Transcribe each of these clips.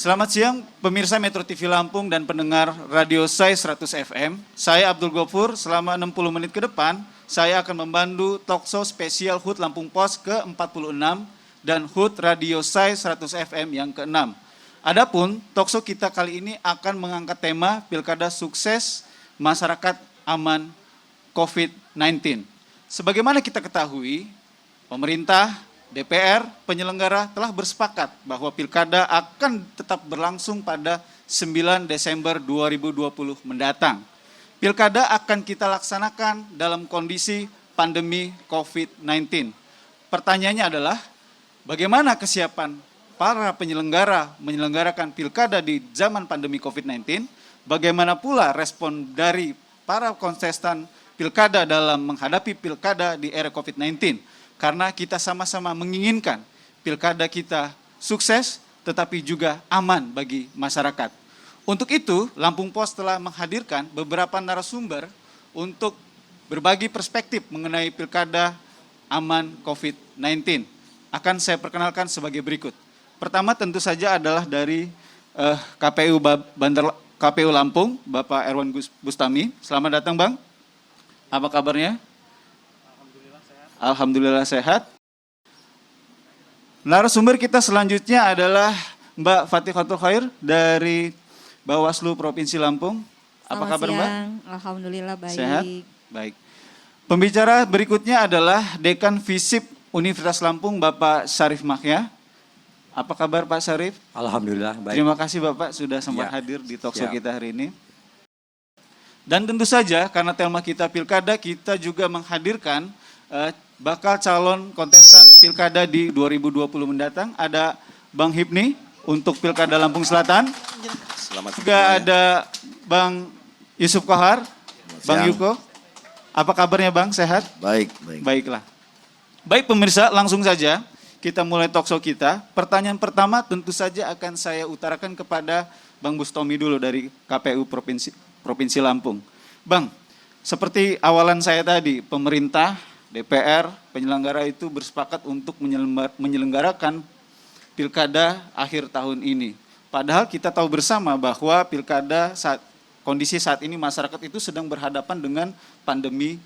Selamat siang pemirsa Metro TV Lampung dan pendengar Radio Sai 100 FM. Saya Abdul Gofur, selama 60 menit ke depan saya akan membantu talkshow spesial HUT Lampung Pos ke-46 dan HUT Radio Sai 100 FM yang ke-6. Adapun talkshow kita kali ini akan mengangkat tema Pilkada Sukses, Masyarakat Aman COVID-19. Sebagaimana kita ketahui, pemerintah, DPR, penyelenggara telah bersepakat bahwa pilkada akan tetap berlangsung pada 9 Desember 2020 mendatang. Pilkada akan kita laksanakan dalam kondisi pandemi COVID-19. Pertanyaannya adalah, bagaimana kesiapan para penyelenggara menyelenggarakan pilkada di zaman pandemi COVID-19? Bagaimana pula respon dari para kontestan pilkada dalam menghadapi pilkada di era COVID-19? Karena kita sama-sama menginginkan pilkada kita sukses tetapi juga aman bagi masyarakat. Untuk itu, Lampung Pos telah menghadirkan beberapa narasumber untuk berbagi perspektif mengenai pilkada aman COVID-19. Akan saya perkenalkan sebagai berikut. Pertama tentu saja adalah dari KPU Lampung, Bapak Erwan Bustami. Selamat datang, Bang. Apa kabarnya? Alhamdulillah sehat. Narasumber kita selanjutnya adalah Mbak Fathihatul Khair dari Bawaslu Provinsi Lampung. Apa kabar, Mbak? Alhamdulillah baik. Sehat? Baik. Pembicara berikutnya adalah Dekan Visip Universitas Lampung, Bapak Syarif Mahya. Apa kabar, Pak Syarif? Alhamdulillah baik. Terima kasih Bapak sudah sempat hadir di talkshow kita hari ini. Dan tentu saja karena tema kita pilkada, kita juga menghadirkan bakal calon kontestan pilkada di 2020 mendatang. Ada Bang Hipni untuk pilkada Lampung Selatan. Selamat juga ada Bang Yusuf Kohar, Bang Yuko. Apa kabarnya Bang? Sehat? Baik. Baiklah. Baik pemirsa, langsung saja kita mulai talkshow kita. Pertanyaan pertama tentu saja akan saya utarakan kepada Bang Bustami dulu dari KPU Provinsi Lampung. Bang, seperti awalan saya tadi, pemerintah, DPR, penyelenggara itu bersepakat untuk menyelenggarakan pilkada akhir tahun ini. Padahal kita tahu bersama bahwa pilkada kondisi saat ini masyarakat itu sedang berhadapan dengan pandemi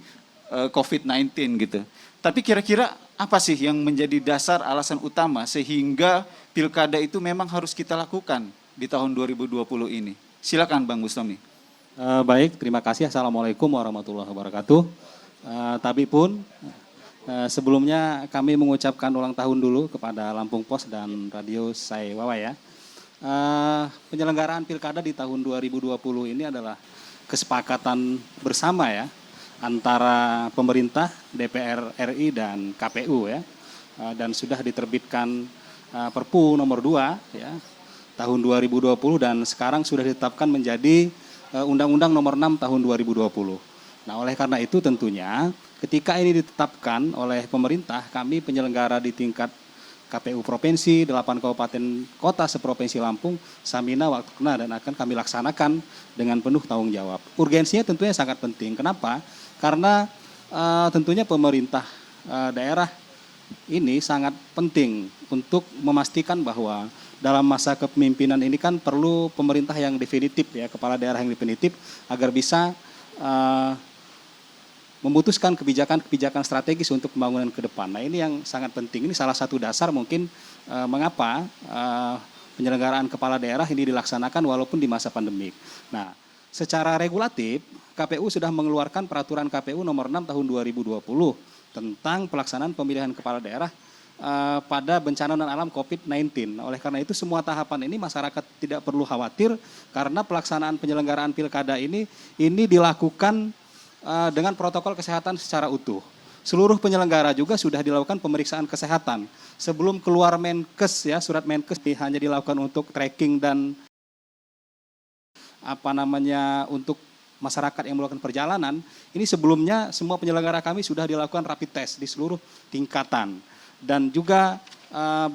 COVID-19 gitu. Tapi kira-kira apa sih yang menjadi dasar alasan utama sehingga pilkada itu memang harus kita lakukan di tahun 2020 ini? Silakan Bang Bustami. Baik, terima kasih. Assalamualaikum warahmatullahi wabarakatuh. Tapi pun sebelumnya kami mengucapkan ulang tahun dulu kepada Lampung Pos dan Radio Sai Wawa ya. Penyelenggaraan pilkada di tahun 2020 ini adalah kesepakatan bersama ya antara pemerintah, DPR RI dan KPU ya. Dan sudah diterbitkan Perpu nomor 2 ya tahun 2020 dan sekarang sudah ditetapkan menjadi Undang-Undang nomor 6 tahun 2020. Nah, oleh karena itu tentunya ketika ini ditetapkan oleh pemerintah, kami penyelenggara di tingkat KPU Provinsi, 8 kabupaten kota seprovinsi Lampung, samina waktu kena dan akan kami laksanakan dengan penuh tanggung jawab. Urgensinya tentunya sangat penting. Kenapa? Karena tentunya pemerintah daerah ini sangat penting untuk memastikan bahwa dalam masa kepemimpinan ini kan perlu pemerintah yang definitif ya, kepala daerah yang definitif agar bisa memutuskan kebijakan-kebijakan strategis untuk pembangunan ke depan. Nah ini yang sangat penting. Ini salah satu dasar mungkin mengapa penyelenggaraan kepala daerah ini dilaksanakan walaupun di masa pandemik. Nah secara regulatif KPU sudah mengeluarkan peraturan KPU nomor 6 tahun 2020 tentang pelaksanaan pemilihan kepala daerah pada bencana non-alam COVID-19. Oleh karena itu semua tahapan ini masyarakat tidak perlu khawatir karena pelaksanaan penyelenggaraan pilkada ini dilakukan dengan protokol kesehatan secara utuh. Seluruh penyelenggara juga sudah dilakukan pemeriksaan kesehatan. Sebelum keluar Menkes ya, surat Menkes hanya dilakukan untuk tracking dan untuk masyarakat yang melakukan perjalanan. Ini sebelumnya semua penyelenggara kami sudah dilakukan rapid test di seluruh tingkatan. Dan juga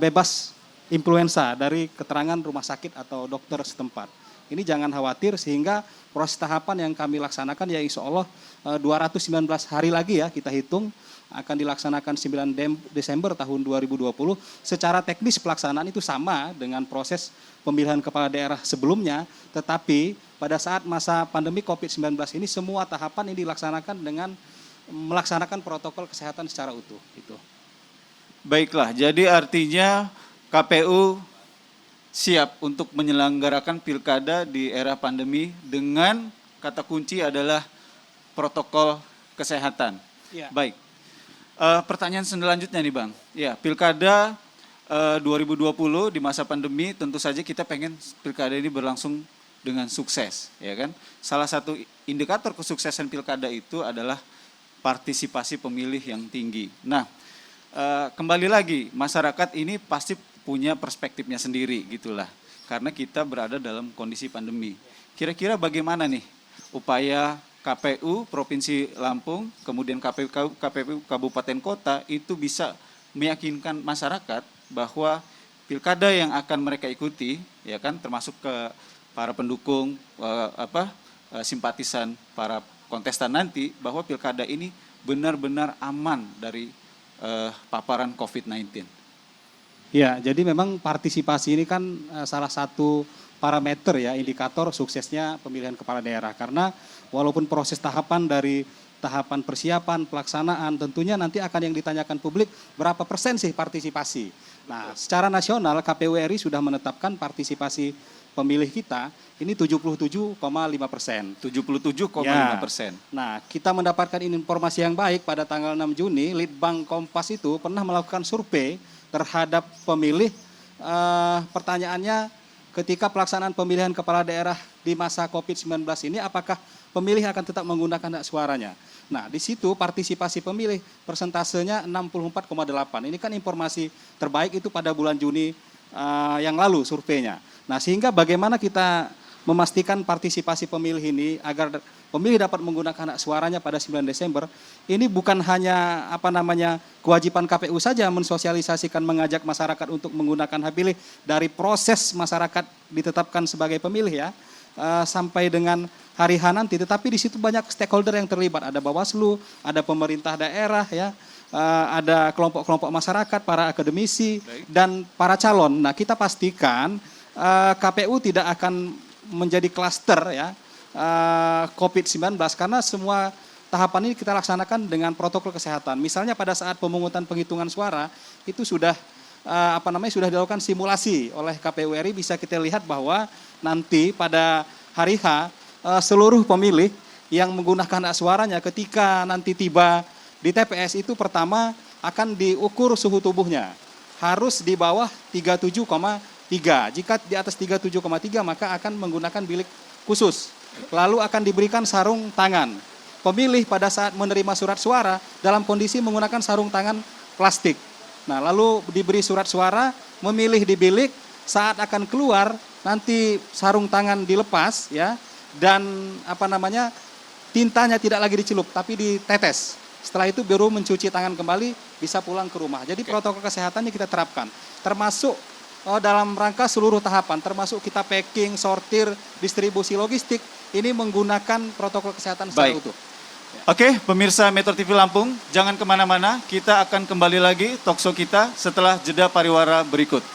bebas influenza dari keterangan rumah sakit atau dokter setempat. Ini jangan khawatir, sehingga proses tahapan yang kami laksanakan ya insya Allah 219 hari lagi ya kita hitung akan dilaksanakan 9 Desember tahun 2020. Secara teknis pelaksanaan itu sama dengan proses pemilihan kepala daerah sebelumnya, tetapi pada saat masa pandemi COVID-19 ini semua tahapan ini dilaksanakan dengan melaksanakan protokol kesehatan secara utuh. Gitu. Baiklah, jadi artinya KPU siap untuk menyelenggarakan pilkada di era pandemi dengan kata kunci adalah protokol kesehatan. Ya. Baik. Pertanyaan selanjutnya nih Bang. Ya, pilkada 2020 di masa pandemi tentu saja kita pengen pilkada ini berlangsung dengan sukses, ya kan? Salah satu indikator kesuksesan pilkada itu adalah partisipasi pemilih yang tinggi. Nah, kembali lagi masyarakat ini pasti punya perspektifnya sendiri gitulah. Karena kita berada dalam kondisi pandemi. Kira-kira bagaimana nih upaya KPU Provinsi Lampung, kemudian KPU Kabupaten Kota itu bisa meyakinkan masyarakat bahwa pilkada yang akan mereka ikuti, ya kan, termasuk ke para pendukung, simpatisan para kontestan nanti, bahwa pilkada ini benar-benar aman dari paparan COVID-19. Ya, jadi memang partisipasi ini kan salah satu parameter ya, indikator suksesnya pemilihan kepala daerah. Karena walaupun proses tahapan dari tahapan persiapan, pelaksanaan, tentunya nanti akan yang ditanyakan publik berapa persen sih partisipasi. Nah, secara nasional KPU RI sudah menetapkan partisipasi pemilih kita ini 77,5%. 77,5%. Nah, kita mendapatkan informasi yang baik pada tanggal 6 Juni, Litbang Kompas itu pernah melakukan survei terhadap pemilih. Pertanyaannya, ketika pelaksanaan pemilihan kepala daerah di masa COVID-19 ini, apakah pemilih akan tetap menggunakan hak suaranya? Nah, di situ partisipasi pemilih persentasenya 64,8. Ini kan informasi terbaik itu pada bulan Juni yang lalu surveinya. Nah, sehingga bagaimana kita memastikan partisipasi pemilih ini agar pemilih dapat menggunakan hak suaranya pada 9 Desember, ini bukan hanya kewajiban KPU saja mensosialisasikan, mengajak masyarakat untuk menggunakan hak pilih dari proses masyarakat ditetapkan sebagai pemilih ya, sampai dengan hari H nanti, tetapi di situ banyak stakeholder yang terlibat, ada Bawaslu, ada pemerintah daerah ya, ada kelompok-kelompok masyarakat, para akademisi dan para calon. Nah, kita pastikan KPU tidak akan menjadi klaster ya COVID-19 karena semua tahapan ini kita laksanakan dengan protokol kesehatan. Misalnya pada saat pemungutan penghitungan suara itu sudah sudah dilakukan simulasi oleh KPU RI, bisa kita lihat bahwa nanti pada hari H seluruh pemilih yang menggunakan hak suaranya ketika nanti tiba di TPS itu pertama akan diukur suhu tubuhnya. Harus di bawah 37,3. Jika di atas 37,3 maka akan menggunakan bilik khusus. Lalu akan diberikan sarung tangan. Pemilih pada saat menerima surat suara dalam kondisi menggunakan sarung tangan plastik. Nah, lalu diberi surat suara, memilih di bilik, saat akan keluar nanti sarung tangan dilepas ya, dan tintanya tidak lagi dicelup tapi ditetes. Setelah itu baru mencuci tangan kembali, bisa pulang ke rumah. Jadi protokol kesehatannya kita terapkan, termasuk dalam rangka seluruh tahapan, termasuk kita packing, sortir, distribusi logistik, ini menggunakan protokol kesehatan secara utuh. Oke, pemirsa Metro TV Lampung, jangan kemana-mana, kita akan kembali lagi talkshow kita setelah jeda pariwara berikut.